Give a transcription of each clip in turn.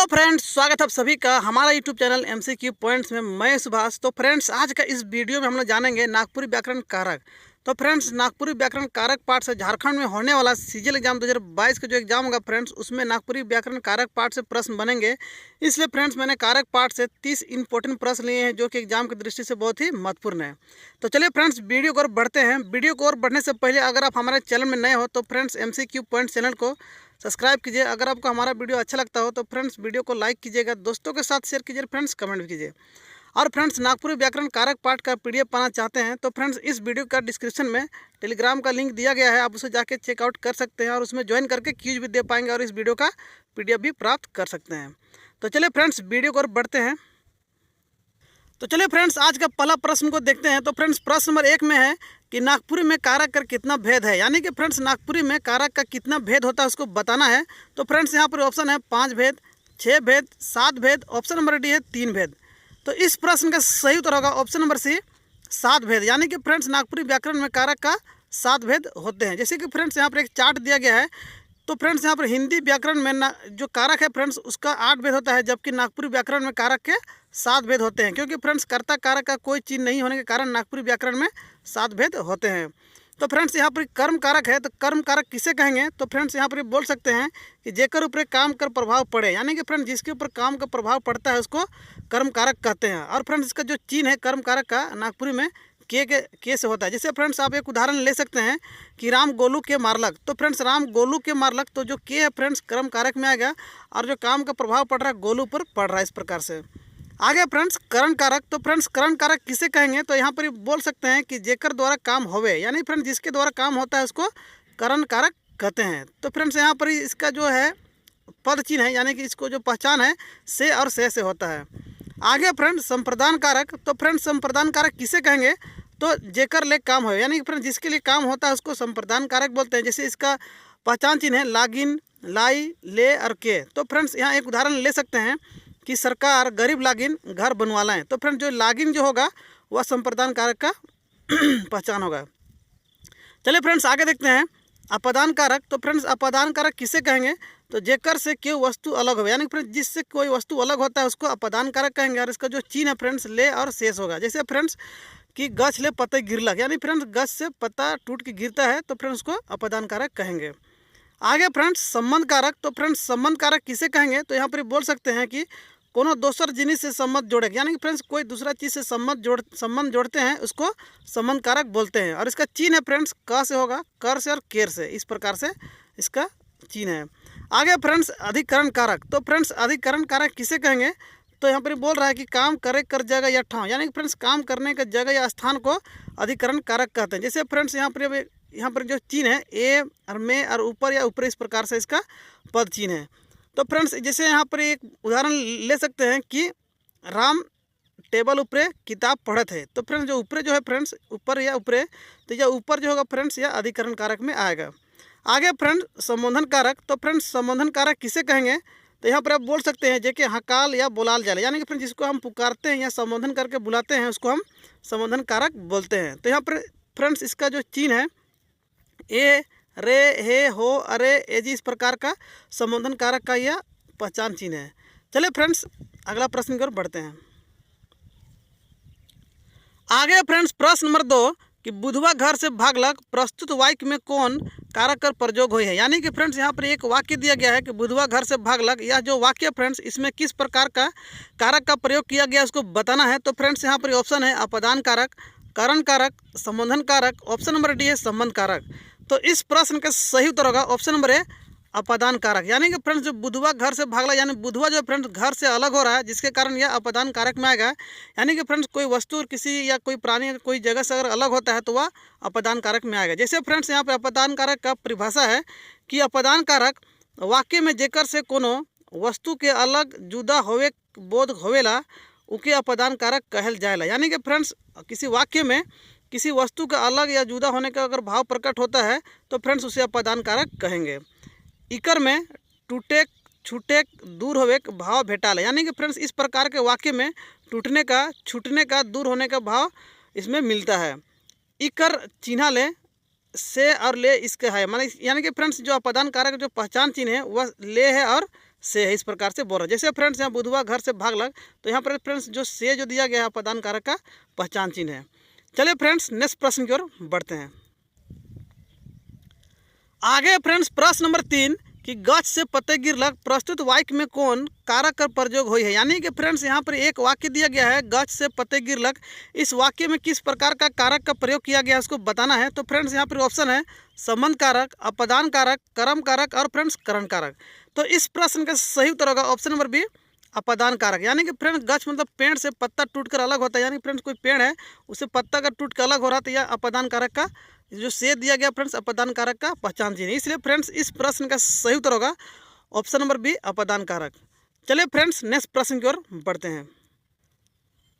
Friends, स्वागत है आप सभी का हमारा यूट्यूब चैनल एमसीक्यू पॉइंट्स में। मैं सुभाष। तो फ्रेंड्स, आज का इस वीडियो में हम लोग जानेंगे नागपुरी व्याकरण कारक। तो फ्रेंड्स, नागपुरी व्याकरण कारक पाठ से झारखंड में होने वाला सीजीएल एग्जाम 2022 का जो एग्जाम होगा फ्रेंड्स, उसमें नागपुरी व्याकरण कारक पाठ से प्रश्न बनेंगे। इसलिए फ्रेंड्स, मैंने कारक पाठ से 30 इंपॉर्टेंट प्रश्न लिए हैं जो कि एग्जाम की दृष्टि से बहुत ही महत्वपूर्ण है। तो चलिए फ्रेंड्स, वीडियो को और बढ़ते हैं। वीडियो को और बढ़ने से पहले अगर आप हमारे चैनल में नए हो तो फ्रेंड्स, एमसीक्यू पॉइंट चैनल को सब्सक्राइब कीजिए। अगर आपको हमारा वीडियो अच्छा लगता हो तो फ्रेंड्स, वीडियो को लाइक कीजिएगा, दोस्तों के साथ शेयर कीजिए, फ्रेंड्स कमेंट भी कीजिए। और फ्रेंड्स, नागपुरी व्याकरण कारक पाठ का पीडीएफ पाना चाहते हैं तो फ्रेंड्स, इस वीडियो का डिस्क्रिप्शन में टेलीग्राम का लिंक दिया गया है, आप उसे जाके चेकआउट कर सकते हैं और उसमें ज्वाइन करके क्यूज भी दे पाएंगे और इस वीडियो का पीडीएफ भी प्राप्त कर सकते हैं। तो चलिए फ्रेंड्स, वीडियो को और बढ़ते हैं। तो चलिए फ्रेंड्स, आज का पहला प्रश्न को देखते हैं। तो फ्रेंड्स, प्रश्न नंबर 1 में है कि नागपुरी में कारक का कितना भेद है, यानी कि फ्रेंड्स, नागपुरी में कारक का कितना भेद होता है उसको बताना है। तो फ्रेंड्स, यहाँ पर ऑप्शन है 5 भेद, 6 भेद, 7 भेद, ऑप्शन नंबर डी है 3 भेद। तो इस प्रश्न का सही उत्तर होगा ऑप्शन नंबर सी, 7 भेद। यानी कि फ्रेंड्स, नागपुरी व्याकरण में कारक का 7 भेद होते हैं। जैसे कि फ्रेंड्स, यहाँ पर एक चार्ट दिया गया है। तो फ्रेंड्स, यहाँ पर हिंदी व्याकरण में जो कारक है फ्रेंड्स, उसका 8 भेद होता है, जबकि नागपुरी व्याकरण में कारक के 7 भेद होते हैं। क्योंकि फ्रेंड्स, कर्ता कारक का कोई चिन्ह नहीं होने के कारण नागपुरी व्याकरण में 7 भेद होते हैं। तो फ्रेंड्स, यहाँ पर कर्म कारक है। तो कर्म कारक किसे कहेंगे? तो फ्रेंड्स, यहाँ पर बोल सकते हैं कि जेकर ऊपर काम कर प्रभाव पड़े, यानी कि फ्रेंड्स, जिसके ऊपर काम का प्रभाव पड़ता है उसको कर्म कारक कहते हैं। और फ्रेंड्स, इसका जो चिन्ह है कर्म कारक का नागपुरी में के से होता है। जैसे फ्रेंड्स, आप एक उदाहरण ले सकते हैं कि राम गोलू के मारलक। तो फ्रेंड्स, राम गोलू के मारलक, तो जो के है फ्रेंड्स कर्म कारक में आएगा और जो काम का प्रभाव पड़ रहा है गोलू पर पड़ रहा है। इस प्रकार से आगे फ्रेंड्स, करण कारक। तो फ्रेंड्स, करण कारक किसे कहेंगे? तो यहाँ पर बोल सकते हैं कि जेकर द्वारा काम होवे, यानी फ्रेंड्स, जिसके द्वारा काम होता है उसको करण कारक कहते हैं। तो फ्रेंड्स, यहाँ पर इसका जो है पद चिन्ह है, यानी कि इसको जो पहचान है से और से होता है। आगे फ्रेंड्स, संप्रदान कारक। तो फ्रेंड्स, संप्रदान कारक किसे कहेंगे? तो जेकर ले काम हो, यानी कि फ्रेंड्स, जिसके लिए काम होता है उसको संप्रदान कारक बोलते हैं। जैसे इसका पहचान चिन्ह है लागिन, लाई, ले और के। तो फ्रेंड्स, यहाँ एक उदाहरण ले सकते हैं कि सरकार गरीब लागिन घर बनवालाएं। तो फ्रेंड्स, जो लागिन जो होगा वह संप्रदान कारक का पहचान होगा। चलिए फ्रेंड्स, आगे देखते हैं अपदान कारक। तो फ्रेंड्स, अपदान कारक किसे कहेंगे? तो जेकर से कोई वस्तु अलग हो, यानी कि फ्रेंड्स, जिससे कोई वस्तु अलग होता है उसको अपदान कारक कहेंगे। और इसका जो चिन्ह है फ्रेंड्स ले और शेष होगा। जैसे फ्रेंड्स कि गछ ले पत्ते गिरलक, यानी फ्रेंड्स, गछ से पत्ता टूट के गिरता है, तो फ्रेंड्स उसको अपदान कारक कहेंगे। आगे फ्रेंड्स, संबंध कारक। तो फ्रेंड्स, संबंध कारक किसे कहेंगे? तो यहाँ पर बोल सकते हैं कि कोनो दोसर जिनिस से संबंध जोड़े, यानी कि फ्रेंड्स, कोई दूसरा चीज़ से संबंध जोड़ते हैं उसको संबंध कारक बोलते हैं। और इसका चिन्ह है फ्रेंड्स क से होगा, कर से और केर से। इस प्रकार से इसका चिन्ह है। आगे फ्रेंड्स, अधिकरण कारक। तो फ्रेंड्स, अधिकरण कारक किसे कहेंगे? तो यहाँ पर बोल रहा है कि काम करे कर जगह या ठाव, यानी कि फ्रेंड्स, काम करने का जगह या स्थान को अधिकरण कारक कहते हैं। जैसे फ्रेंड्स, यहाँ पर जो चिन्ह है ए और में और ऊपर या ऊपर, इस प्रकार से इसका पद चिन्ह है। तो फ्रेंड्स, जैसे यहाँ पर एक उदाहरण ले सकते हैं कि राम टेबल ऊपरे किताब पढ़त है। तो फ्रेंड्स, जो ऊपरे जो है फ्रेंड्स, ऊपर या ऊपरे, तो यह ऊपर जो होगा फ्रेंड्स यह अधिकरण कारक में आएगा। आगे फ्रेंड्स, संबोधन कारक। तो फ्रेंड्स, संबोधन कारक किसे कहेंगे? तो यहाँ पर आप बोल सकते हैं जेके हकाल या बोलाल जाले, यानी कि फ्रेंड्स, जिसको हम पुकारते हैं या संबोधन करके बुलाते हैं उसको हम संबोधन कारक बोलते हैं। तो यहाँ पर फ्रेंड्स, इसका जो चिन्ह है ए, रे, हे, हो, अरे, एजी, इस प्रकार का संबोधन कारक का यह पहचान चिन्ह है। चलिए फ्रेंड्स, अगला प्रश्न की ओर बढ़ते हैं। आगे फ्रेंड्स, प्रश्न नंबर 2 कि बुधवा घर से भागलक, प्रस्तुत वाक्य में कौन कारक का प्रयोग हुई है? यानी कि फ्रेंड्स, यहाँ पर एक वाक्य दिया गया है कि बुधवा घर से भागलक। यह जो वाक्य फ्रेंड्स, इसमें किस प्रकार का कारक का प्रयोग किया गया उसको बताना है। तो फ्रेंड्स, यहाँ पर ऑप्शन है अपदान कारक, करण कारक, संबोधन कारक, ऑप्शन नंबर डी है संबंध कारक। तो इस प्रश्न का सही उत्तर होगा ऑप्शन नंबर ए अपदान कारक। यानी कि फ्रेंड्स, जो बुधवा घर से भागला, यानी बुधवा जो फ्रेंड्स घर से अलग हो रहा है, जिसके कारण यह अपदान कारक में आएगा। यानी कि फ्रेंड्स, कोई वस्तु किसी या कोई प्राणी कोई जगह से अगर अलग होता है तो वह अपदान कारक में आएगा। जैसे फ्रेंड्स, यहाँ पे अपदान कारक का परिभाषा है कि अपदान कारक वाक्य में जेकर से कोनो वस्तु के अलग जुदा होवे बोध होवेला उके अपदान कारक कहल जाएला। यानी कि फ्रेंड्स, किसी वाक्य में किसी वस्तु का अलग या जुदा होने का अगर भाव प्रकट होता है तो फ्रेंड्स उसे अपदान कारक कहेंगे। इकर में टूटेक, छूटेक, दूर होवे का भाव भेटाला, यानी कि फ्रेंड्स, इस प्रकार के वाक्य में टूटने का, छूटने का, दूर होने का भाव इसमें मिलता है। इकर चिन्ह ले से और ले इसका है, माने यानी कि फ्रेंड्स, जो अपदान कारक जो पहचान चिन्ह है वह ले है और से है, इस प्रकार से बोल रहा है। जैसे फ्रेंड्स यहाँ बुधवा घर से भागलक, तो यहाँ पर फ्रेंड्स जो से जो दिया गया है अपादान कारक का पहचान चिन्ह है। चलिए फ्रेंड्स नेक्स्ट प्रश्न की ओर बढ़ते हैं। आगे फ्रेंड्स प्रश्न नंबर 3 कि गछ से पत्ते गिरलक प्रस्तुत वाक्य में कौन कारक का प्रयोग हुई है। यानी कि फ्रेंड्स यहाँ पर एक वाक्य दिया गया है, गछ से पत्ते गिरलक। इस वाक्य में किस प्रकार का कारक का प्रयोग किया गया है उसको बताना है। तो फ्रेंड्स यहाँ पर ऑप्शन है संबंध कारक, अपदान कारक, कर्म कारक और फ्रेंड्स करण कारक। तो इस प्रश्न का सही उत्तर होगा ऑप्शन नंबर बी, अपदान कारक। यानी कि फ्रेंड्स गछ मतलब पेड़ से पत्ता टूटकर अलग होता है, यानी फ्रेंड्स कोई पेड़ है उससे पत्ता का टूट कर अलग हो रहा है, तो यह अपदान कारक का जो से दिया गया फ्रेंड्स अपदान कारक का पहचान चिन्ह। इसलिए फ्रेंड्स इस प्रश्न का सही उत्तर होगा ऑप्शन नंबर बी, अपदान कारक। चलिए फ्रेंड्स नेक्स्ट प्रश्न की ओर बढ़ते हैं।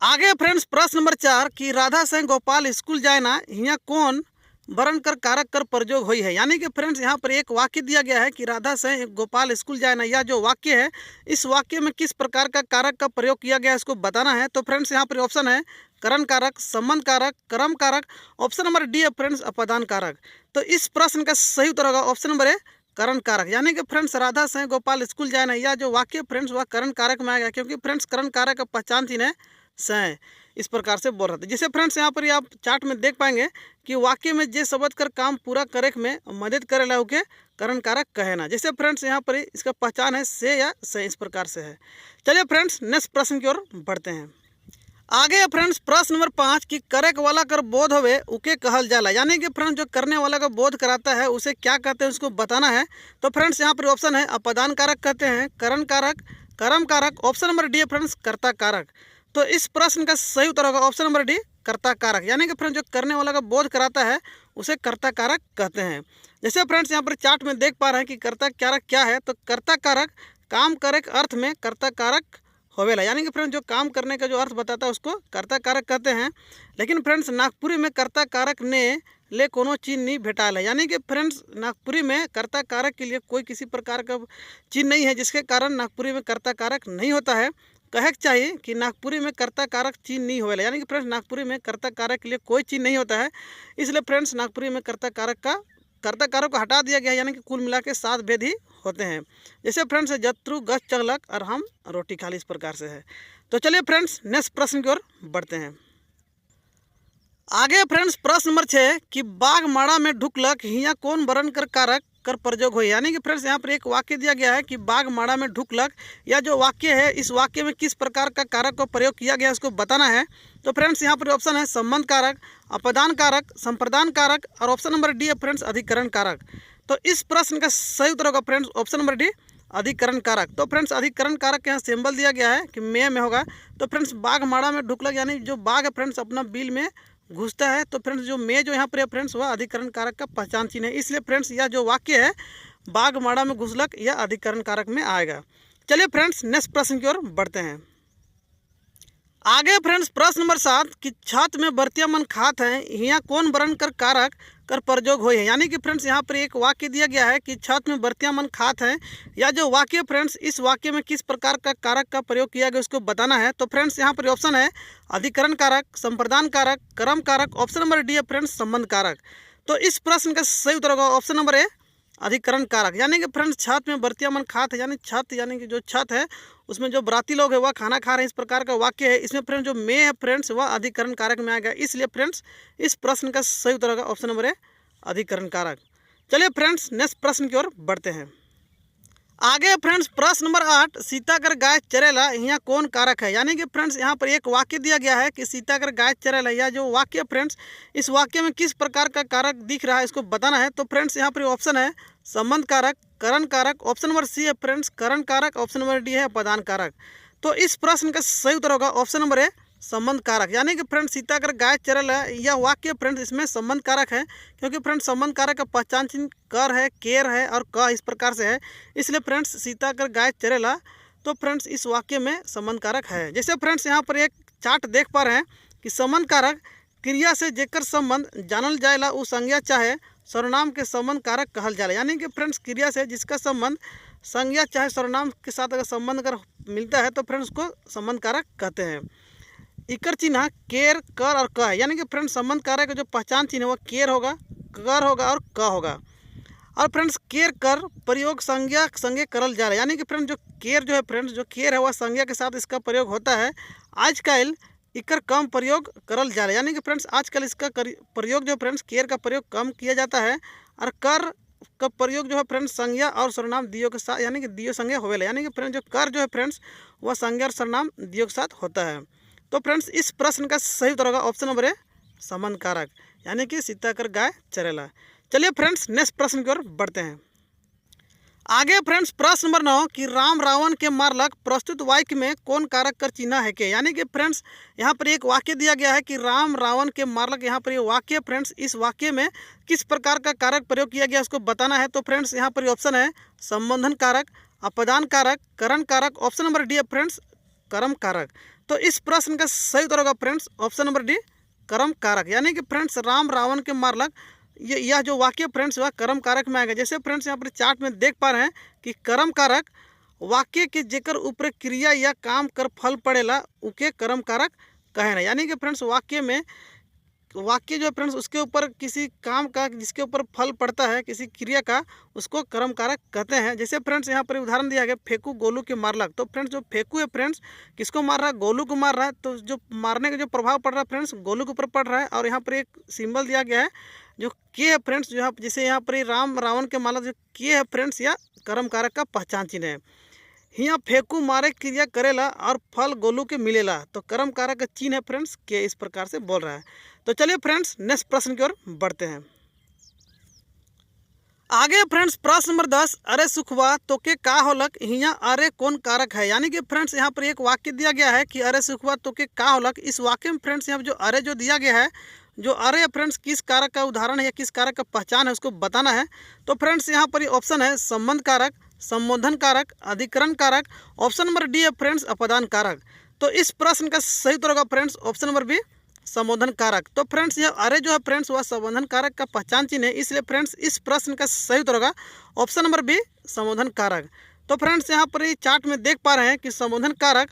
आगे फ्रेंड्स प्रश्न नंबर 4 कि राधा से गोपाल स्कूल जाए ना, यहाँ कौन वर्ण कर कारक कर प्रयोग हुई है। यानी कि फ्रेंड्स यहाँ पर एक वाक्य दिया गया है कि राधा से गोपाल स्कूल जाए ना, यह जो वाक्य है इस वाक्य में किस प्रकार का कारक का प्रयोग किया गया है इसको बताना है। तो फ्रेंड्स यहाँ पर ऑप्शन है करण कारक, संबंध कारक, कर्म कारक, ऑप्शन नंबर डी है फ्रेंड्स अपदान कारक। तो इस प्रश्न का सही उत्तर होगा ऑप्शन नंबर है करण कारक। यानी कि फ्रेंड्स राधा से गोपाल स्कूल जाए ना, यह जो वाक्य फ्रेंड्स वह करण कारक में आएगा, क्योंकि फ्रेंड्स करण कारक का पहचान चिन्ह है से, इस प्रकार से बोल रहा था। जिसे फ्रेंड्स यहाँ पर आप चार्ट में देख पाएंगे कि वाक्य में जे शब्द कर काम पूरा करे में मदद करेला के करण कारक कहे ना। जैसे फ्रेंड्स यहाँ पर इसका पहचान है से या से, इस प्रकार से है। चलिए फ्रेंड्स नेक्स्ट प्रश्न की ओर बढ़ते हैं। आगे फ्रेंड्स प्रश्न नंबर 5 कि करक वाला कर बोध होवे उके कहल जाला। यानी कि फ्रेंड्स जो करने वाला का बोध कराता है उसे क्या कहते हैं उसको बताना है। तो फ्रेंड्स यहाँ पर ऑप्शन है अपदान कारक कहते हैं, करण कारक, कर्म कारक, ऑप्शन नंबर डी है फ्रेंड्स कर्ता कारक। तो इस प्रश्न का सही उत्तर होगा ऑप्शन नंबर डी, कर्ता कारक। यानी कि फ्रेंड्स जो करने वाला का बोध कराता है उसे कर्ता कारक कहते हैं। जैसे फ्रेंड्स यहाँ पर चार्ट में देख पा रहे हैं कि कर्ता कारक क्या है। तो कर्ता कारक काम करे के अर्थ में कर्ता कारक होवेला। यानी कि फ्रेंड्स जो काम करने का जो अर्थ बताता है उसको कर्ता कारक कहते हैं। लेकिन फ्रेंड्स नागपुरी में कर्ता कारक ने ले कोनो चीज नहीं भेटाल है। यानी कि फ्रेंड्स नागपुरी में कर्ता कारक के लिए कोई किसी प्रकार का चीज नहीं है, जिसके कारण नागपुरी में कर्ता कारक नहीं होता है। कहे के चाहिए कि नागपुरी में कर्ता कारक चीज नहीं होवेला। यानी कि फ्रेंड्स नागपुरी में कर्ता कारक के लिए कोई चीज नहीं होता है, इसलिए फ्रेंड्स नागपुरी में कर्ता कारक को हटा दिया गया है। यानी कि कुल मिला के 7 भेद ही होते हैं। जैसे फ्रेंड्स जत्रु गच चगलक और हम रोटी खा ली, इस प्रकार से है। तो चलिए फ्रेंड्स नेक्स्ट प्रश्न की ओर बढ़ते हैं। आगे फ्रेंड्स प्रश्न नंबर 6 कि बाघ माड़ा में ढुकलक, हिया कौन वर्ण कर कारक कर प्रयोग हुई। यानी कि फ्रेंड्स यहाँ पर एक वाक्य दिया गया है कि बाघ माड़ा में ढुकलक। यह जो वाक्य है इस वाक्य में किस प्रकार का कारक का प्रयोग किया गया है उसको बताना है। तो फ्रेंड्स यहाँ पर ऑप्शन है संबंध कारक, अपदान कारक, संप्रदान कारक और ऑप्शन नंबर डी है फ्रेंड्स अधिकरण कारक। तो इस प्रश्न का सही उत्तर होगा फ्रेंड्स ऑप्शन नंबर डी, अधिकरण कारक। तो फ्रेंड्स अधिकरण कारक के यहाँ सिंबल दिया गया है कि में होगा। तो फ्रेंड्स बाघ माड़ा में ढुकलक, यानी जो बाघ है फ्रेंड्स अपना बिल में घुसता है। तो फ्रेंड्स जो में जो यहाँ पर है फ्रेंड्स वह अधिकरण कारक का पहचान चिन्ह है। इसलिए फ्रेंड्स यह जो वाक्य है बाघ माड़ा में घुसलक यह अधिकरण कारक में आएगा। चलिए फ्रेंड्स नेक्स्ट प्रश्न की ओर बढ़ते हैं। आगे फ्रेंड्स प्रश्न नंबर 7 कि छत में बर्तिया मन खात हैं, यहाँ कौन वर्ण कर कारक कर प्रयोग हुए हैं। यानी कि फ्रेंड्स यहाँ पर एक वाक्य दिया गया है कि छत में बर्तिया मन खात हैं। या जो वाक्य फ्रेंड्स इस वाक्य में किस प्रकार का कारक का प्रयोग किया गया उसको बताना है। तो फ्रेंड्स यहाँ पर ऑप्शन है अधिकरण कारक, संप्रदान कारक, कर्म कारक, ऑप्शन नंबर डी है फ्रेंड्स संबंध कारक। तो इस प्रश्न का सही उत्तर होगा ऑप्शन नंबर ए, अधिकरण कारक। यानी कि फ्रेंड्स छत में बर्तिया मन खात है, यानी छत यानी कि जो छत है उसमें जो बराती लोग है वह खाना खा रहे हैं, इस प्रकार का वाक्य है। इसमें फ्रेंड्स जो में है फ्रेंड्स वह अधिकरण कारक में आएगा। इसलिए फ्रेंड्स इस प्रश्न का सही उत्तर होगा ऑप्शन नंबर ए, अधिकरण कारक। चलिए फ्रेंड्स नेक्स्ट प्रश्न की ओर बढ़ते हैं। आगे फ्रेंड्स प्रश्न नंबर 8 सीता कर गाय चरेला, यहाँ कौन कारक है। यानी कि फ्रेंड्स यहाँ पर एक वाक्य दिया गया है कि सीता कर गाय चरेला। यह जो वाक्य फ्रेंड्स इस वाक्य में किस प्रकार का कारक दिख रहा है इसको बताना है। तो फ्रेंड्स यहाँ पर ऑप्शन है संबंध कारक, करण कारक, ऑप्शन नंबर सी है फ्रेंड्स करण कारक, ऑप्शन नंबर डी है अपदान कारक। तो इस प्रश्न का सही उत्तर होगा ऑप्शन नंबर ए, संबंध कारक। यानी कि फ्रेंड्स सीता कर गाय चरल है, यह वाक्य फ्रेंड्स इसमें संबंध कारक है, क्योंकि फ्रेंड्स संबंध कारक का पहचान चिन्ह कर है, केर है और क इस प्रकार से है। इसलिए फ्रेंड्स सीता कर गाय चरेला तो फ्रेंड्स इस वाक्य में संबंध कारक है। जैसे फ्रेंड्स यहाँ पर एक चार्ट देख पा रहे हैं कि संबंध कारक क्रिया से जेकर संबंध जानल जाएला उ संज्ञा चाहे सर्वनाम के संबंध कारक कहल जाला। यानी कि फ्रेंड्स क्रिया से जिसका संबंध संज्ञा चाहे सर्वनाम के साथ अगर संबंध अगर मिलता है तो फ्रेंड्स उसको संबंध कारक कहते हैं। इकर चिन्ह केर, कर और क है। यानी कि फ्रेंड्स संबंध कारक का जो पहचान चिन्ह है वह केर होगा, कर होगा और क होगा। और फ्रेंड्स केर कर प्रयोग संज्ञा संगे करल जा रहा है। यानी कि फ्रेंड्स जो केर जो है फ्रेंड्स, जो केर है वह संज्ञा के साथ इसका प्रयोग होता है। आजकल इकर कम प्रयोग करल जा रहा है, यानी कि फ्रेंड्स आजकल इसका प्रयोग जो फ्रेंड्स केर का प्रयोग कम किया जाता है। और कर का प्रयोग जो है फ्रेंड्स संज्ञा और सर्वनाम दियो के साथ, यानी कि दियो संज्ञा होवेला, यानी कि फ्रेंड्स जो कर जो है फ्रेंड्स वह संज्ञा और सर्वनाम दियो के साथ होता है। तो फ्रेंड्स इस प्रश्न का सही उत्तर होगा ऑप्शन नंबर ए, संबंध कारक, यानी कि सीता कर गाय चरेला। चलिए फ्रेंड्स नेक्स्ट प्रश्न की ओर बढ़ते हैं। आगे फ्रेंड्स प्रश्न नंबर 9 कि राम रावण के मारलक, प्रस्तुत वाक्य में कौन कारक कर चिन्ह है के, यानी कि फ्रेंड्स यहाँ पर एक वाक्य दिया गया है कि राम रावण के मारलक। यहाँ पर ये वाक्य फ्रेंड्स, इस वाक्य में किस प्रकार का कारक प्रयोग किया गया उसको बताना है। तो फ्रेंड्स यहाँ पर ऑप्शन है संबोधन कारक, अपदान कारक, करण कारक। ऑप्शन नंबर डी है फ्रेंड्स कर्म कारक। तो इस प्रश्न का सही उत्तर होगा फ्रेंड्स ऑप्शन नंबर डी, कर्म कारक, यानी कि फ्रेंड्स राम रावण के मारलक, यह जो वाक्य फ्रेंड्स वह कर्म कारक में आएगा। जैसे फ्रेंड्स यहाँ पर चार्ट में देख पा रहे हैं कि कर्म कारक वाक्य के जेकर ऊपर क्रिया या काम कर फल पड़ेला उके कर्म कारक कहे ना, यानी कि फ्रेंड्स वाक्य जो है फ्रेंड्स उसके ऊपर किसी काम का, जिसके ऊपर फल पड़ता है किसी क्रिया का, उसको कर्म कारक कहते हैं। जैसे फ्रेंड्स यहाँ पर उदाहरण दिया गया फेंकू गोलू के मारलक। तो फ्रेंड्स जो फेंकू है फ्रेंड्स किसको मार रहा है, गोलू को मार रहा है। तो जो मारने का जो प्रभाव पड़ रहा है फ्रेंड्स गोलू के ऊपर पड़ रहा है। और यहाँ पर एक सिंबल दिया गया है जो के है फ्रेंड्स, जो जैसे यहाँ पर राम रावण के मारलक जो के है फ्रेंड्स या कर्म कारक का पहचान चिन्ह है। यहाँ फेंकू मारे क्रिया करेला और फल गोलू के मिलेला, तो कर्म कारक का चिन्ह है फ्रेंड्स के, इस प्रकार से बोल रहा है। तो चलिए फ्रेंड्स नेक्स्ट प्रश्न की ओर बढ़ते हैं। आगे फ्रेंड्स प्रश्न नंबर 10 अरे सुखवा तो के का होलक, यहाँ अरे कौन कारक है, यानी कि फ्रेंड्स यहाँ पर एक वाक्य दिया गया है कि अरे सुखवा तो के का होलक। इस वाक्य में फ्रेंड्स यहाँ जो अरे जो दिया गया है, जो अरे फ्रेंड्स किस कारक का उदाहरण है या किस कारक का पहचान है उसको बताना है। तो फ्रेंड्स यहाँ पर ऑप्शन है संबंध कारक, संबोधन कारक, अधिकरण कारक। ऑप्शन नंबर डी है फ्रेंड्स अपदान कारक। तो इस प्रश्न का सही उत्तर होगा फ्रेंड्स ऑप्शन नंबर बी, संबोधन कारक। तो फ्रेंड्स यह अरे जो है फ्रेंड्स वह संबोधन कारक का पहचान चिन्ह है, इसलिए फ्रेंड्स इस प्रश्न का सही उत्तर होगा ऑप्शन नंबर बी, संबोधन कारक। तो फ्रेंड्स यहाँ पर ये चार्ट में देख पा रहे हैं कि संबोधन कारक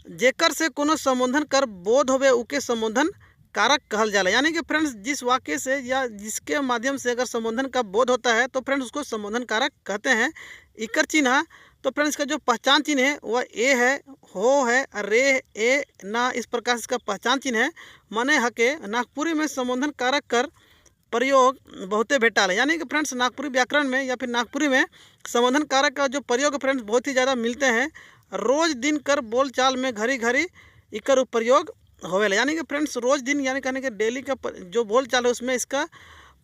जेकर से कोनो संबोधन कर बोध होवे उके संबोधन कारक कहल जाला, यानी कि फ्रेंड्स जिस वाक्य से या जिसके माध्यम से अगर संबोधन का बोध होता है तो फ्रेंड्स उसको संबोधन कारक कहते हैं। इकर चिन्ह तो फ्रेंड्स इसका जो पहचान चिन्ह है वह ए है, हो है, रे, ए, ना, इस प्रकार से इसका पहचान चिन्ह है। माने हके नागपुरी में संबोधन कारक कर प्रयोग बहुते भेटाल है, यानी कि फ्रेंड्स नागपुरी व्याकरण में या फिर नागपुरी में संबोधन कारक का जो प्रयोग फ्रेंड्स बहुत ही ज़्यादा मिलते हैं। रोज दिन कर बोल चाल में घड़ी घड़ी इकर प्रयोग होवेला, यानी कि फ्रेंड्स रोज दिन यानी कहने के डेली का जो बोल चाल है उसमें इसका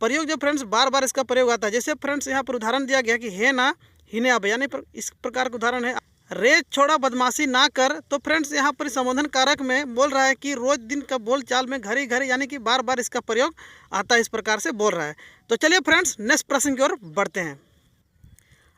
प्रयोग जो फ्रेंड्स बार बार इसका प्रयोग आता है। जैसे फ्रेंड्स यहाँ पर उदाहरण दिया गया कि है ना हिने अब, यानी इस प्रकार का उदाहरण है रे छोड़ा बदमाशी ना कर। तो फ्रेंड्स यहाँ पर संबोधन कारक में बोल रहा है कि रोज दिन का बोल चाल में घड़ी घड़ी, यानी कि बार बार इसका प्रयोग आता है, इस प्रकार से बोल रहा है। तो चलिए फ्रेंड्स नेक्स्ट प्रश्न की ओर बढ़ते हैं।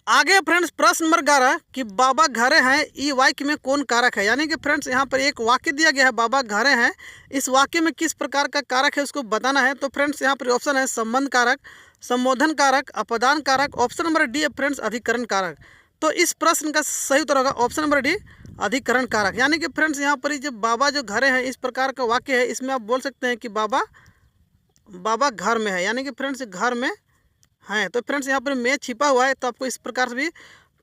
आगे फ्रेंड्स प्रश्न नंबर 11 कि बाबा घरे हैं, ई वाक्य में कौन कारक है, यानी कि फ्रेंड्स यहाँ पर एक वाक्य दिया गया है बाबा घरे हैं। इस वाक्य में किस प्रकार का कारक है उसको बताना है। तो फ्रेंड्स यहाँ पर ऑप्शन है संबंध कारक, संबोधन कारक, अपदान कारक। ऑप्शन नंबर डी है फ्रेंड्स अधिकरण कारक। तो इस प्रश्न का सही उत्तर होगा ऑप्शन नंबर डी, अधिकरण कारक, यानी कि फ्रेंड्स यहाँ पर जो बाबा जो घरे हैं इस प्रकार का वाक्य है, इसमें आप बोल सकते हैं कि बाबा घर में है, यानी कि फ्रेंड्स घर में हैं। तो फ्रेंड्स यहाँ पर में छिपा हुआ है, तो आपको इस प्रकार से भी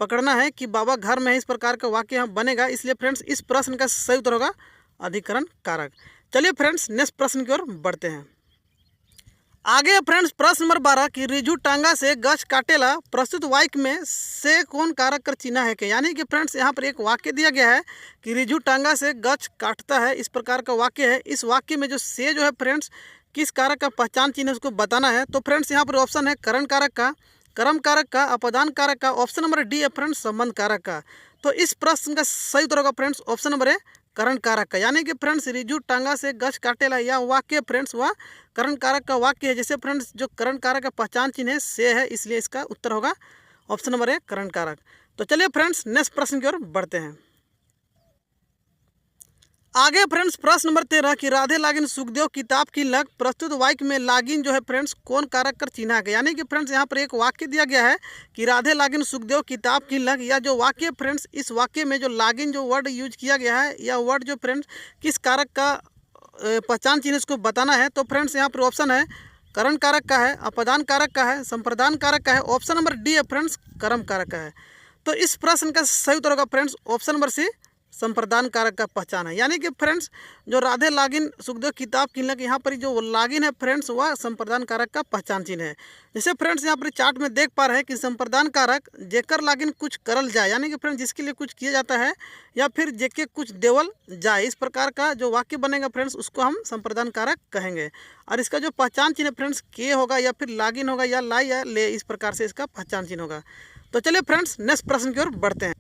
पकड़ना है कि बाबा घर में है, इस प्रकार का वाक्य यहाँ बनेगा। इसलिए फ्रेंड्स इस प्रश्न का सही उत्तर होगा अधिकरण कारक। चलिए फ्रेंड्स नेक्स्ट प्रश्न की ओर बढ़ते हैं। आगे फ्रेंड्स प्रश्न नंबर 12 कि रिजू टांगा से गछ काटेला, प्रस्तुत वाक्य में से कौन कारक कर चिन्ह है के, यानी कि फ्रेंड्स यहाँ पर एक वाक्य दिया गया है कि रिजू टांगा से गछ काटता है, इस प्रकार का वाक्य है। इस वाक्य में जो से जो है फ्रेंड्स किस कारक का पहचान चिन्ह उसको बताना है। तो फ्रेंड्स यहाँ पर ऑप्शन है करण कारक का, कर्म कारक का, अपदान कारक का। ऑप्शन नंबर डी है फ्रेंड्स संबंध कारक का। तो इस प्रश्न का सही उत्तर होगा फ्रेंड्स ऑप्शन नंबर है करण कारक का, यानी कि फ्रेंड्स रिजू टांगा से गछ काटेला यह वाक्य फ्रेंड्स वह करण कारक का वाक्य है। जैसे फ्रेंड्स जो करण कारक का पहचान चिन्ह है से है, इसलिए इसका उत्तर होगा ऑप्शन नंबर है करण कारक। तो चलिए फ्रेंड्स नेक्स्ट प्रश्न की ओर बढ़ते हैं। आगे फ्रेंड्स प्रश्न नंबर 13 कि राधे लागिन सुखदेव किताब किनलक, प्रस्तुत वाक्य में लागिन जो है फ्रेंड्स कौन कारक कर चिन्ह है, यानी कि फ्रेंड्स यहाँ पर एक वाक्य दिया गया है कि राधे लागिन सुखदेव किताब किनलक। यह जो वाक्य फ्रेंड्स इस वाक्य में जो लागिन जो वर्ड यूज किया गया है, यह वर्ड जो फ्रेंड्स किस कारक का पहचान चिन्ह इसको बताना है। तो फ्रेंड्स यहाँ पर ऑप्शन है करण कारक का है, अपदान कारक का है, संप्रदान कारक का है। ऑप्शन नंबर डी है फ्रेंड्स कर्म कारक का है। तो तो इस प्रश्न का सही उत्तर होगा फ्रेंड्स ऑप्शन नंबर सी, संप्रदान कारक का पहचान है। यानी कि फ्रेंड्स जो राधे लागिन सुखदेव किताब किनलक, यहाँ पर जो लागिन है फ्रेंड्स वह संप्रदान कारक का पहचान चिन्ह है। जैसे फ्रेंड्स यहाँ पर चार्ट में देख पा रहे हैं कि संप्रदान कारक जेकर लागिन कुछ करल जाए, यानी कि फ्रेंड्स जिसके लिए कुछ किया जाता है, या फिर जेके कुछ देवल जाए, इस प्रकार का जो वाक्य बनेगा फ्रेंड्स उसको हम संप्रदान कारक कहेंगे। और इसका जो पहचान चिन्ह है फ्रेंड्स के होगा, या फिर लागिन होगा, या लाई या ले, इस प्रकार से इसका पहचान चिन्ह होगा। तो चलिए फ्रेंड्स नेक्स्ट प्रश्न की ओर बढ़ते हैं।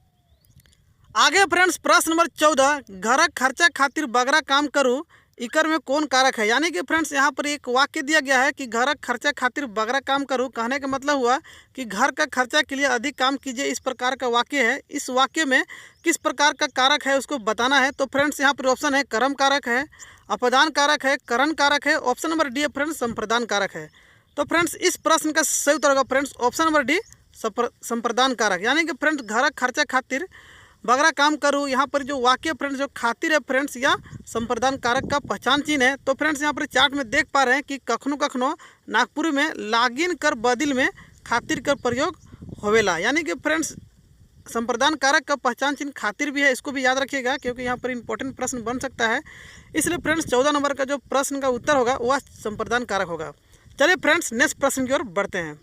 आगे फ्रेंड्स प्रश्न नंबर 14, घरक खर्चा खातिर बगरा काम करूँ, इकर में कौन कारक है। यानी कि फ्रेंड्स यहाँ पर एक वाक्य दिया गया है कि घरक खर्चा खातिर बगरा काम करूँ। कहने का मतलब हुआ कि घर का खर्चा के लिए अधिक काम कीजिए, इस प्रकार का वाक्य है। इस वाक्य में किस प्रकार का कारक है उसको बताना है। तो फ्रेंड्स यहाँ पर ऑप्शन है कर्म कारक है, अपदान कारक है, करण कारक है, ऑप्शन नंबर डी है फ्रेंड्स संप्रदान कारक है। तो फ्रेंड्स इस प्रश्न का सही उत्तर होगा फ्रेंड्स ऑप्शन नंबर डी, संप्रदान कारक। यानी कि फ्रेंड्स घरक खर्चा खातिर बगरा काम करूँ, यहाँ पर जो वाक्य फ्रेंड्स जो खातिर है फ्रेंड्स या संप्रदान कारक का पहचान चिन्ह है। तो फ्रेंड्स यहाँ पर चार्ट में देख पा रहे हैं कि कखनो कखनो नागपुरी में लागिन कर बदिल में खातिर कर प्रयोग होवेला। यानी कि फ्रेंड्स संप्रदान कारक का पहचान चिन्ह खातिर भी है, इसको भी याद रखिएगा क्योंकि यहाँ पर इंपॉर्टेंट प्रश्न बन सकता है। इसलिए फ्रेंड्स 14 नंबर का जो प्रश्न का उत्तर होगा वह संप्रदान कारक होगा। चलिए फ्रेंड्स नेक्स्ट प्रश्न की ओर बढ़ते हैं।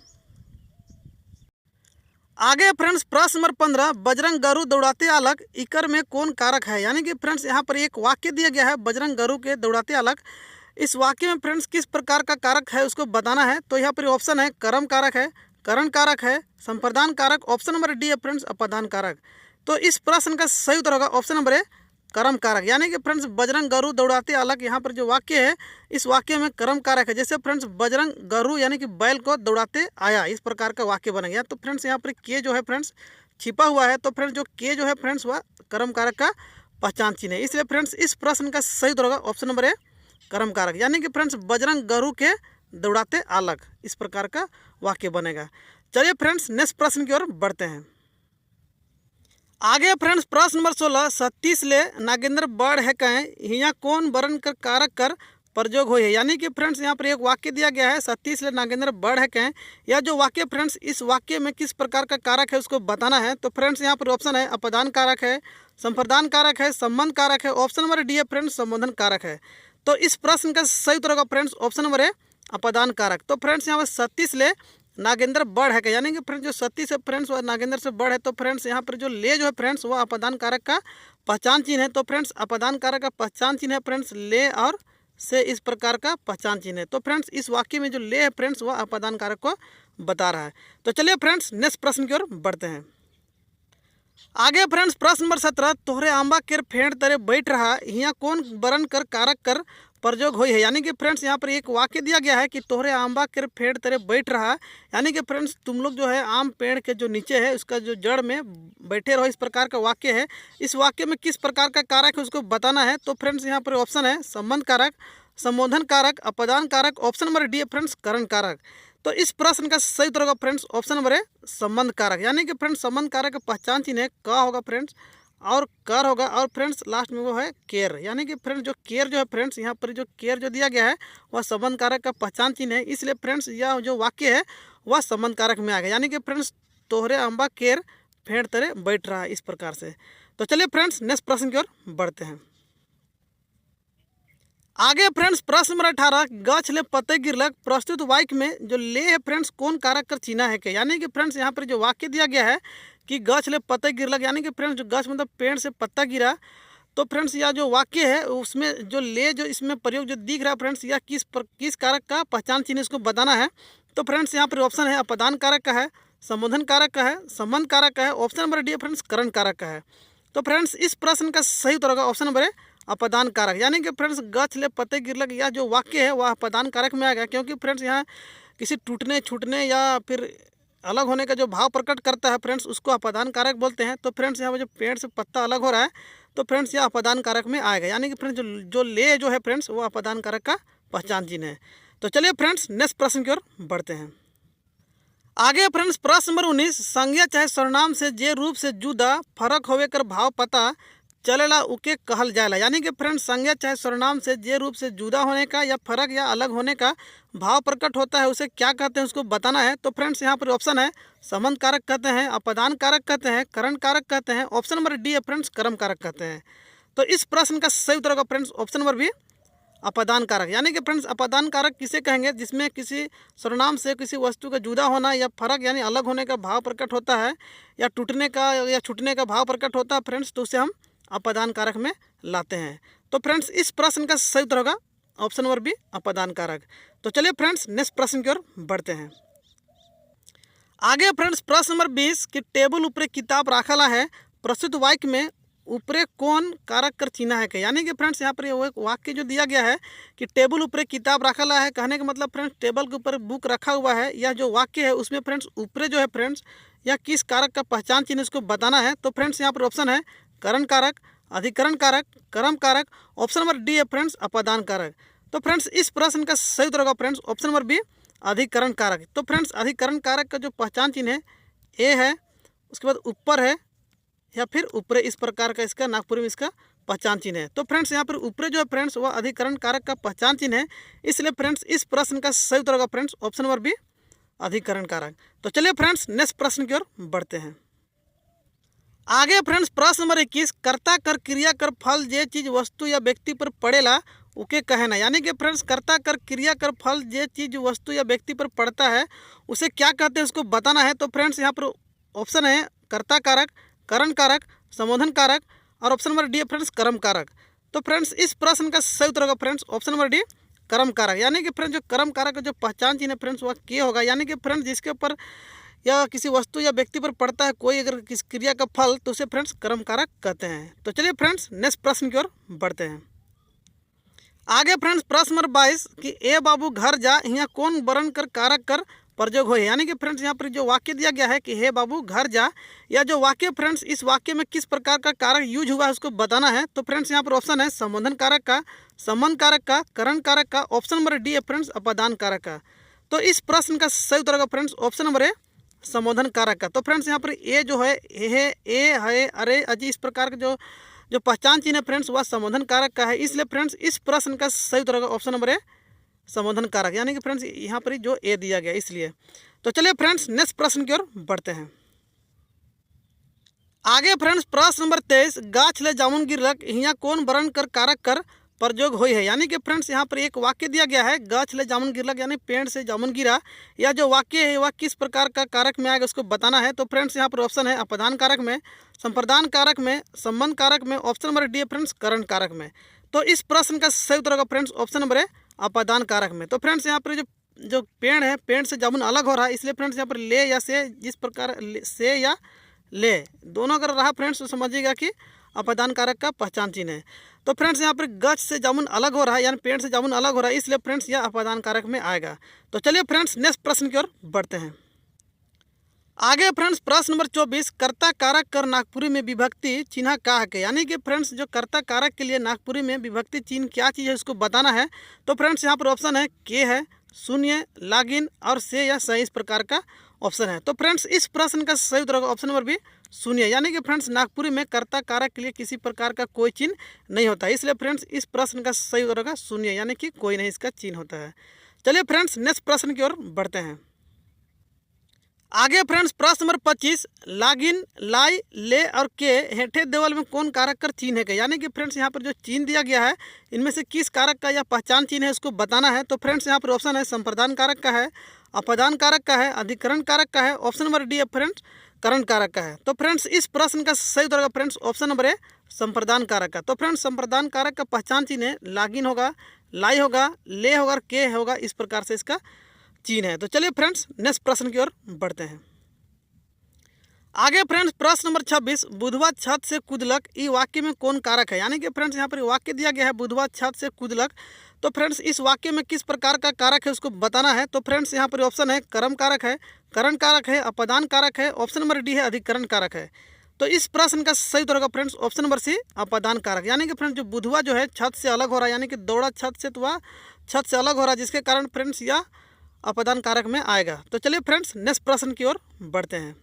आगे फ्रेंड्स प्रश्न नंबर 15, बजरंग गरु दौड़ाते अलग, इकर में कौन कारक है। यानी कि फ्रेंड्स यहाँ पर एक वाक्य दिया गया है बजरंग गरु के दौड़ाते अलग। इस वाक्य में फ्रेंड्स किस प्रकार का कारक है उसको बताना है। तो यहाँ पर ऑप्शन है कर्म कारक है, करण कारक है, संप्रदान कारक, ऑप्शन नंबर डी है फ्रेंड्स अपदान कारक। तो इस प्रश्न का सही उत्तर होगा ऑप्शन नंबर ए, कर्म कारक। यानी कि फ्रेंड्स बजरंग गरु दौड़ाते अलग, यहाँ पर जो वाक्य है इस वाक्य में कर्म कारक है। जैसे फ्रेंड्स बजरंग गरु यानी कि बैल को दौड़ाते आया, इस प्रकार का वाक्य बनेगा। तो फ्रेंड्स यहाँ पर के जो है फ्रेंड्स छिपा हुआ है, तो फ्रेंड्स जो के जो है फ्रेंड्स वह कर्म कारक का पहचान चिन्ह है। इसलिए फ्रेंड्स इस प्रश्न का सही उत्तर होगा ऑप्शन नंबर ए, कर्म कारक। यानी कि फ्रेंड्स बजरंग गरु के दौड़ाते अलग, इस प्रकार का वाक्य बनेगा। चलिए फ्रेंड्स नेक्स्ट प्रश्न की ओर बढ़ते हैं। आगे फ्रेंड्स प्रश्न नंबर 16, 37 ले नागेंद्र बड़ है कहें, हियाँ कौन वर्ण कर कारक कर प्रयोग हो है। यानी कि फ्रेंड्स यहाँ पर एक वाक्य दिया गया है 37 ले नागेंद्र बड़ है कहें, यह जो वाक्य फ्रेंड्स इस वाक्य में किस प्रकार का कारक है उसको बताना है। तो फ्रेंड्स यहाँ पर ऑप्शन है अपदान कारक है, संप्रदान कारक है, संबंध कारक है, ऑप्शन नंबर डी है फ्रेंड्स संबोधन कारक है। तो इस प्रश्न का सही उत्तर होगा फ्रेंड्स ऑप्शन नंबर ए, अपदान कारक। तो फ्रेंड्स यहाँ पर 37 ले नागेंद्र बड़ है, यानी कि फ्रेंड्स जो 37 है फ्रेंड्स वह नागेंद्र से बड़ है। तो फ्रेंड्स यहाँ पर जो ले जो है फ्रेंड्स वह अपदान कारक का पहचान चिन्ह है। तो फ्रेंड्स अपदान कारक का पहचान चिन्ह है फ्रेंड्स ले और से, इस प्रकार का पहचान चिन्ह है। तो फ्रेंड्स इस वाक्य में जो ले है फ्रेंड्स वह अपदान कारक को बता रहा है। तो चलिए फ्रेंड्स नेक्स्ट प्रश्न की ओर बढ़ते हैं। आगे फ्रेंड्स प्रश्न नंबर 17, तोहरे आंबा केर फेड़ तरे बैठ रहा, हियाँ कौन वर्ण कर कारक कर प्रयोग हुई है। यानी कि फ्रेंड्स यहाँ पर एक वाक्य दिया गया है कि तोहरे आंबा के पेड़ तेरे बैठ रहा, यानी कि फ्रेंड्स तुम लोग जो है आम पेड़ के जो नीचे है उसका जो जड़ में बैठे रहो, इस प्रकार का वाक्य है। इस वाक्य में किस प्रकार का कारक है उसको बताना है। तो फ्रेंड्स यहाँ पर ऑप्शन है संबंध कारक, संबोधन कारक, अपदान कारक, ऑप्शन नंबर डी है फ्रेंड्स करण कारक। तो इस प्रश्न का सही उत्तर होगा फ्रेंड्स ऑप्शन नंबर है संबंध कारक। यानी कि फ्रेंड्स संबंध कारक का पहचान चिन्ह है का होगा फ्रेंड्स और कर होगा, और फ्रेंड्स लास्ट में वो है केयर। यानी कि फ्रेंड्स जो केयर जो है फ्रेंड्स यहाँ पर जो केयर जो दिया गया है वह संबंध कारक का पहचान चिन्ह है। इसलिए फ्रेंड्स यह जो वाक्य है वह संबंध कारक में आ गया। यानी कि फ्रेंड्स तोहरे अम्बा केयर फेड़ तरे बैठ रहा है, इस प्रकार से। तो चलिए फ्रेंड्स नेक्स्ट प्रश्न की ओर बढ़ते हैं। आगे फ्रेंड्स प्रश्न नंबर 18, गछ ले पत्ते गिरलक, प्रस्तुत वाक्य में जो ले है फ्रेंड्स कौन कारक कर चिन्हा है के। यानी कि फ्रेंड्स यहाँ पर जो वाक्य दिया गया है कि गछ ले पत्ते गिरलक, यानी कि फ्रेंड्स जो गछ मतलब पेड़ से पत्ता गिरा, तो फ्रेंड्स यह जो वाक्य है उसमें जो ले जो इसमें प्रयोग जो दिख रहा है फ्रेंड्स यह किस कारक का पहचान चिन्ह इसको बताना है। तो फ्रेंड्स यहाँ पर ऑप्शन है अपदान कारक का है, संबोधन कारक का है, संबंध कारक का है, ऑप्शन नंबर डी फ्रेंड्स करण कारक का है। तो फ्रेंड्स इस प्रश्न का सही उत्तर होगा ऑप्शन नंबर है अपदान कारक। यानी कि फ्रेंड्स गछ ले पत्ते गिरलक यह जो वाक्य है वह अपदान कारक में आ गया, क्योंकि फ्रेंड्स यहाँ किसी टूटने छूटने या फिर अलग होने का जो भाव प्रकट करता है फ्रेंड्स उसको अपदान कारक बोलते हैं। तो फ्रेंड्स यहाँ पर जो पेड़ से पत्ता अलग हो रहा है तो फ्रेंड्स यह अपदान कारक में आएगा। यानी कि फ्रेंड्स जो ले जो है फ्रेंड्स वो अपदान कारक का पहचान चिन्ह है। तो चलिए फ्रेंड्स नेक्स्ट प्रश्न की ओर बढ़ते हैं। आगे फ्रेंड्स प्रश्न नंबर 19, संज्ञा चाहे सर्वनाम से जे रूप से जुदा फर्क होवे कर भाव पता चलेला उके कहल जाएला। यानी कि फ्रेंड्स संज्ञा चाहे सर्वनाम से जे रूप से जुदा होने का या फर्क या अलग होने का भाव प्रकट होता है उसे क्या कहते हैं उसको बताना है। तो फ्रेंड्स यहाँ पर ऑप्शन है संबंध कारक कहते हैं, अपदान कारक कहते हैं, करण कारक कहते हैं। ऑप्शन नंबर डी है फ्रेंड्स कर्म कारक कहते हैं। तो इस प्रश्न का सही उत्तर होगा फ्रेंड्स ऑप्शन नंबर बी अपदान कारक। यानी कि फ्रेंड्स अपदान कारक किसे कहेंगे? जिसमें किसी सर्वनाम से किसी वस्तु का जुदा होना या फर्क यानी अलग होने का भाव प्रकट होता है या टूटने का या छूटने का भाव प्रकट होता है फ्रेंड्स, तो उसे हम अपदान कारक में लाते हैं। तो फ्रेंड्स इस प्रश्न का सही उत्तर होगा ऑप्शन नंबर बी अपदान कारक। तो चलिए फ्रेंड्स नेक्स्ट प्रश्न की ओर बढ़ते हैं। आगे फ्रेंड्स प्रश्न नंबर 20 कि टेबल ऊपरे किताब राखला है, प्रस्तुत वाक्य में ऊपरे कौन कारक कर चिन्हा है के। यानी कि फ्रेंड्स यहाँ पर एक वाक्य जो दिया गया है कि टेबल ऊपरे किताब रखला है, कहने का मतलब फ्रेंड्स टेबल के ऊपर बुक रखा हुआ है। यह जो वाक्य है उसमें फ्रेंड्स ऊपरे जो है फ्रेंड्स या किस कारक का पहचान चिन्ह इसको बताना है। तो फ्रेंड्स यहाँ पर ऑप्शन है करण कारक, अधिकरण कारक, कर्म कारक। ऑप्शन नंबर डी है फ्रेंड्स अपदान कारक। तो फ्रेंड्स इस प्रश्न का सही उत्तर होगा फ्रेंड्स ऑप्शन नंबर बी अधिकरण कारक। तो फ्रेंड्स अधिकरण कारक का जो पहचान चिन्ह है ए है, उसके बाद ऊपर है या फिर ऊपरे, इस प्रकार का इसका नागपुरी में इसका पहचान चिन्ह है। तो फ्रेंड्स यहाँ पर ऊपरे जो है फ्रेंड्स वह अधिकरण कारक का पहचान चिन्ह है, इसलिए फ्रेंड्स इस प्रश्न का सही उत्तर होगा फ्रेंड्स ऑप्शन नंबर बी अधिकरण कारक। तो चलिए फ्रेंड्स नेक्स्ट प्रश्न की ओर बढ़ते हैं। आगे फ्रेंड्स प्रश्न नंबर 21 कर्ता कर क्रिया कर फल जे चीज वस्तु या व्यक्ति पर पड़ेला उके कहे ना। यानी कि फ्रेंड्स कर्ता कर क्रिया कर फल जे चीज वस्तु या व्यक्ति पर पड़ता है उसे क्या कहते हैं उसको बताना है। तो फ्रेंड्स यहाँ पर ऑप्शन है कर्ता कारक, करण कारक, संबोधन कारक और ऑप्शन नंबर डी है फ्रेंड्स कर्म कारक। तो फ्रेंड्स इस प्रश्न का सही उत्तर होगा फ्रेंड्स ऑप्शन नंबर डी कर्म कारक। यानी कि फ्रेंड्स जो कर्म कारक का जो पहचान चिन्ह है फ्रेंड्स वह के होगा। यानी कि फ्रेंड्स जिसके ऊपर या किसी वस्तु या व्यक्ति पर पड़ता है कोई अगर किस क्रिया का फल तो उसे फ्रेंड्स कर्म कारक कहते हैं। तो चलिए फ्रेंड्स नेक्स्ट प्रश्न की ओर बढ़ते हैं। आगे फ्रेंड्स प्रश्न नंबर 22 कि ए बाबू घर जा यहाँ कौन वर्ण कर कारक कर प्रयोग हो। यानी कि फ्रेंड्स यहाँ पर जो वाक्य दिया गया है कि हे बाबू घर जा, या जो वाक्य फ्रेंड्स इस वाक्य में किस प्रकार का कारक यूज हुआ है उसको बताना है। तो फ्रेंड्स यहाँ पर ऑप्शन है संबोधन कारक का, संबंध कारक का, करण कारक का। ऑप्शन नंबर डी है फ्रेंड्स अपदान कारक का। तो इस प्रश्न का सही उत्तर होगा फ्रेंड्स ऑप्शन नंबर ए संबोधन कारक का। तो फ्रेंड्स यहाँ पर ए जो है ए, अरे, अजी, इस प्रकार का जो पहचान चिन्ह है फ्रेंड्स वह संबोधन कारक का है, इसलिए फ्रेंड्स इस प्रश्न का सही उत्तर होगा ऑप्शन नंबर ए संबोधन कारक। यानी कि फ्रेंड्स यहाँ पर जो ए दिया गया इसलिए। तो चलिए फ्रेंड्स नेक्स्ट प्रश्न की ओर बढ़ते हैं। आगे फ्रेंड्स प्रश्न नंबर 23 गाछ ले जामुन गिरलक यहाँ कौन वर्ण कर कारक कर प्रयोग हुई है। यानी कि फ्रेंड्स यहाँ पर एक वाक्य दिया गया है गाछ ले जामुन गिरलक यानी पेड़ से जामुन गिरा, या जो वाक्य है वह किस प्रकार का कारक में आएगा उसको बताना है। तो फ्रेंड्स यहाँ पर ऑप्शन है अपदान कारक में, संप्रदान कारक में, संबंध कारक में। ऑप्शन नंबर डी है फ्रेंड्स करण कारक में। तो इस प्रश्न का सही उत्तर होगा फ्रेंड्स ऑप्शन नंबर है अपदान कारक में। तो फ्रेंड्स यहाँ पर जो पेड़ है पेड़ से जामुन अलग हो रहा है, इसलिए फ्रेंड्स यहाँ पर ले या से, जिस प्रकार से या ले दोनों अगर रहा फ्रेंड्स तो समझिएगा कि अपदान कारक का पहचान चिन्ह है। तो फ्रेंड्स यहाँ पर गछ से जामुन अलग हो रहा है यानी पेड़ से जामुन अलग हो रहा है, इसलिए फ्रेंड्स यह अपदान कारक में आएगा। तो चलिए फ्रेंड्स नेक्स्ट प्रश्न की ओर बढ़ते हैं। आगे फ्रेंड्स प्रश्न नंबर 24 कर्ता कारक कर नागपुरी में विभक्ति चिन्ह का है के। यानी कि फ्रेंड्स जो कर्ता कारक के लिए नागपुरी में विभक्ति चिन्ह क्या चीज़ है उसको बताना है। तो फ्रेंड्स यहाँ पर ऑप्शन है के है, शून्य, लागिन और से या सही, इस प्रकार का ऑप्शन है। तो फ्रेंड्स इस प्रश्न का सही उत्तर होगा ऑप्शन नंबर बी शून्य। यानी कि फ्रेंड्स नागपुरी में कर्ता कारक के लिए किसी प्रकार का कोई चिन्ह नहीं होता, इसलिए फ्रेंड्स इस प्रश्न का सही उत्तर होगा शून्य, यानी कि कोई नहीं इसका चिन्ह होता है। चलिए फ्रेंड्स नेक्स्ट प्रश्न की ओर बढ़ते हैं। आगे फ्रेंड्स प्रश्न नंबर 25 लागिन, लाई, ले और के हेठे देवल में कौन कारक कर चिन्ह है के। यानी कि फ्रेंड्स यहाँ पर जो चिन्ह दिया गया है इनमें से किस कारक का या पहचान चिन्ह है उसको बताना है। तो फ्रेंड्स यहाँ पर ऑप्शन है संप्रदान कारक का है, अपदान कारक का है, अधिकरण कारक का है। ऑप्शन नंबर डी है फ्रेंड्स करण कारक का है। तो फ्रेंड्स इस प्रश्न का सही उत्तर होगा फ्रेंड्स ऑप्शन नंबर ए संप्रदान कारक का। तो फ्रेंड्स संप्रदान कारक का पहचान चिन्ह है लागिन होगा, लाई होगा, ले होगा, के होगा, इस प्रकार से इसका चिन्ह है। तो चलिए फ्रेंड्स नेक्स्ट प्रश्न की ओर बढ़ते हैं। आगे फ्रेंड्स प्रश्न नंबर 26 बुधवा छत से कूदलक ई वाक्य में कौन कारक है। यानी कि फ्रेंड्स यहाँ पर वाक्य दिया गया है बुधवा छत से कूदलक। तो फ्रेंड्स इस वाक्य में किस प्रकार का कारक है उसको बताना है। तो फ्रेंड्स यहाँ पर ऑप्शन है कर्म कारक है, करण कारक है, अपदान कारक है। ऑप्शन नंबर डी है अधिकरण कारक है। तो इस प्रश्न का सही उत्तर होगा फ्रेंड्स ऑप्शन नंबर सी अपदान कारक। यानी कि फ्रेंड्स जो बुधवा जो है छत से अलग हो रहा है, यानी कि दौड़ा छत से तो वह छत से अलग हो रहा है, जिसके कारण फ्रेंड्स यह अपदान कारक में आएगा। तो चलिए फ्रेंड्स नेक्स्ट प्रश्न की ओर बढ़ते हैं।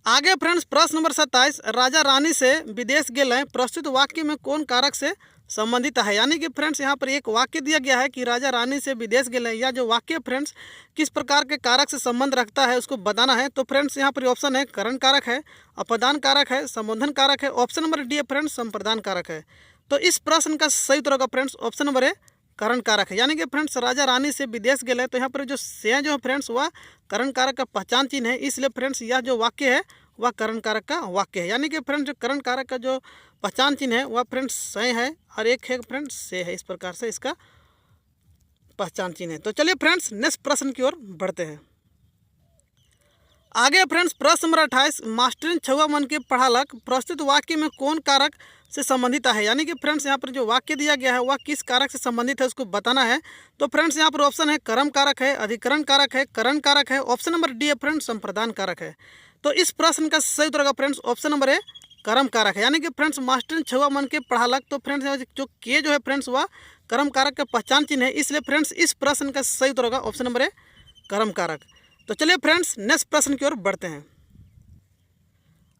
आगे फ्रेंड्स प्रश्न नंबर 27, राजा रानी से विदेश गेले प्रस्तुत वाक्य में कौन कारक से संबंधित है। यानी कि फ्रेंड्स यहाँ पर एक वाक्य दिया गया है कि राजा रानी से विदेश गेले, या जो वाक्य फ्रेंड्स किस प्रकार के कारक से संबंध रखता है उसको बताना है। तो फ्रेंड्स यहाँ पर ऑप्शन है करण कारक है, अपदान कारक है, संबोधन कारक है। ऑप्शन नंबर डी है फ्रेंड्स संप्रदान कारक है। तो इस प्रश्न का सही उत्तर होगा फ्रेंड्स ऑप्शन नंबर ए करण कारक है। यानी कि फ्रेंड्स राजा रानी से विदेश गए, तो यहाँ पर जो से जो है फ्रेंड्स वह करण कारक का पहचान चिन्ह है, इसलिए फ्रेंड्स यह जो वाक्य है वह करण कारक का वाक्य है। यानी कि फ्रेंड्स जो करण कारक का जो पहचान चिन्ह है वह फ्रेंड्स से है और एक है फ्रेंड्स से है। इस प्रकार से इसका पहचान चिन्ह है। तो चलिए फ्रेंड्स नेक्स्ट प्रश्न की ओर बढ़ते हैं। आगे फ्रेंड्स प्रश्न नंबर 28, मास्टरिन छुआ मन के पढ़ालक प्रस्तुत वाक्य में कौन कारक से संबंधित है। यानी कि फ्रेंड्स यहाँ पर जो वाक्य दिया गया है वह किस कारक से संबंधित है उसको बताना है। तो फ्रेंड्स यहाँ पर ऑप्शन है कर्म कारक है, अधिकरण कारक है, करण कारक है। ऑप्शन नंबर डी है फ्रेंड्स संप्रदान कारक है। तो इस प्रश्न का सही उत्तर होगा फ्रेंड्स ऑप्शन नंबर ए कर्म कारक है। यानी कि फ्रेंड्स मास्टरिन छुआ मन के पढ़ालक, तो फ्रेंड्स जो के जो है फ्रेंड्स वह कर्म कारक का पहचान चिन्ह है, इसलिए फ्रेंड्स इस प्रश्न का सही उत्तर होगा ऑप्शन नंबर ए कर्म कारक। तो चलिए फ्रेंड्स नेक्स्ट प्रश्न की ओर बढ़ते हैं।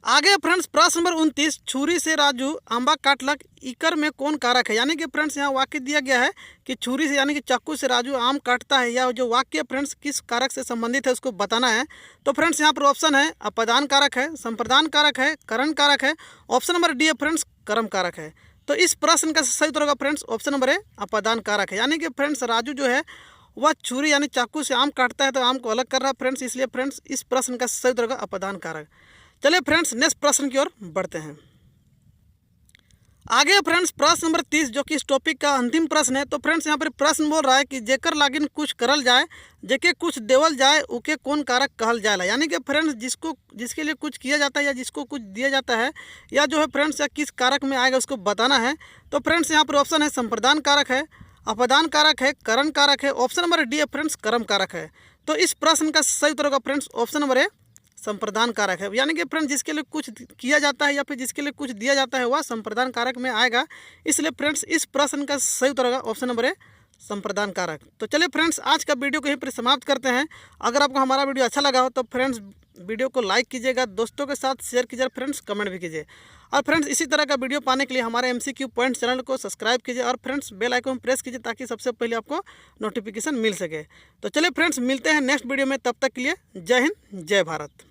आगे फ्रेंड्स प्रश्न नंबर 29, छुरी से राजू आंबा काटलक इकर में कौन कारक है। यानी कि फ्रेंड्स यहाँ वाक्य दिया गया है कि छुरी से यानी कि चाकू से राजू आम काटता है, या जो वाक्य फ्रेंड्स किस कारक से संबंधित है उसको बताना है। तो फ्रेंड्स यहाँ पर ऑप्शन है अपदान कारक है, संप्रदान कारक है, करण कारक है। ऑप्शन नंबर डी है फ्रेंड्स कर्म कारक है। तो इस प्रश्न का सही उत्तर होगा फ्रेंड्स ऑप्शन नंबर ए अपदान कारक है। यानी कि फ्रेंड्स राजू जो है वह छुरी यानी चाकू से आम काटता है, तो आम को अलग कर रहा है फ्रेंड्स, इसलिए फ्रेंड्स इस प्रश्न का सही उत्तर होगा अपदान कारक। चलिए फ्रेंड्स नेक्स्ट प्रश्न की ओर बढ़ते हैं। आगे फ्रेंड्स प्रश्न नंबर 30 जो कि इस टॉपिक का अंतिम प्रश्न है। तो फ्रेंड्स यहाँ पर प्रश्न बोल रहा है कि जेकर लागिन कुछ करल जाए जेके कुछ देवल जाए उके कौन कारक कहल जाएला। यानी कि फ्रेंड्स जिसके लिए कुछ किया जाता है या जिसको कुछ दिया जाता है या जो है फ्रेंड्स या किस कारक में आएगा उसको बताना है। तो फ्रेंड्स यहाँ पर ऑप्शन है संप्रदान कारक है, अपदान कारक है, करण कारक है। ऑप्शन नंबर डी है फ्रेंड्स कर्म कारक है। तो इस प्रश्न का सही उत्तर होगा फ्रेंड्स ऑप्शन नंबर ए संप्रदान कारक है। यानी कि फ्रेंड्स जिसके लिए कुछ किया जाता है या फिर जिसके लिए कुछ दिया जाता है वह संप्रदान कारक में आएगा, इसलिए फ्रेंड्स इस प्रश्न का सही उत्तर होगा ऑप्शन नंबर ए संप्रदान कारक। तो चलिए फ्रेंड्स आज का वीडियो को यहीं पर समाप्त करते हैं। अगर आपको हमारा वीडियो अच्छा लगा हो तो फ्रेंड्स वीडियो को लाइक कीजिएगा, दोस्तों के साथ शेयर कीजिए, फ्रेंड्स कमेंट भी कीजिए। और फ्रेंड्स इसी तरह का वीडियो पाने के लिए हमारे MCQ पॉइंट्स चैनल को सब्सक्राइब कीजिए और फ्रेंड्स बेल आइकन प्रेस कीजिए ताकि सबसे पहले आपको नोटिफिकेशन मिल सके। तो चलिए फ्रेंड्स मिलते हैं नेक्स्ट वीडियो में, तब तक के लिए जय हिंद जय भारत।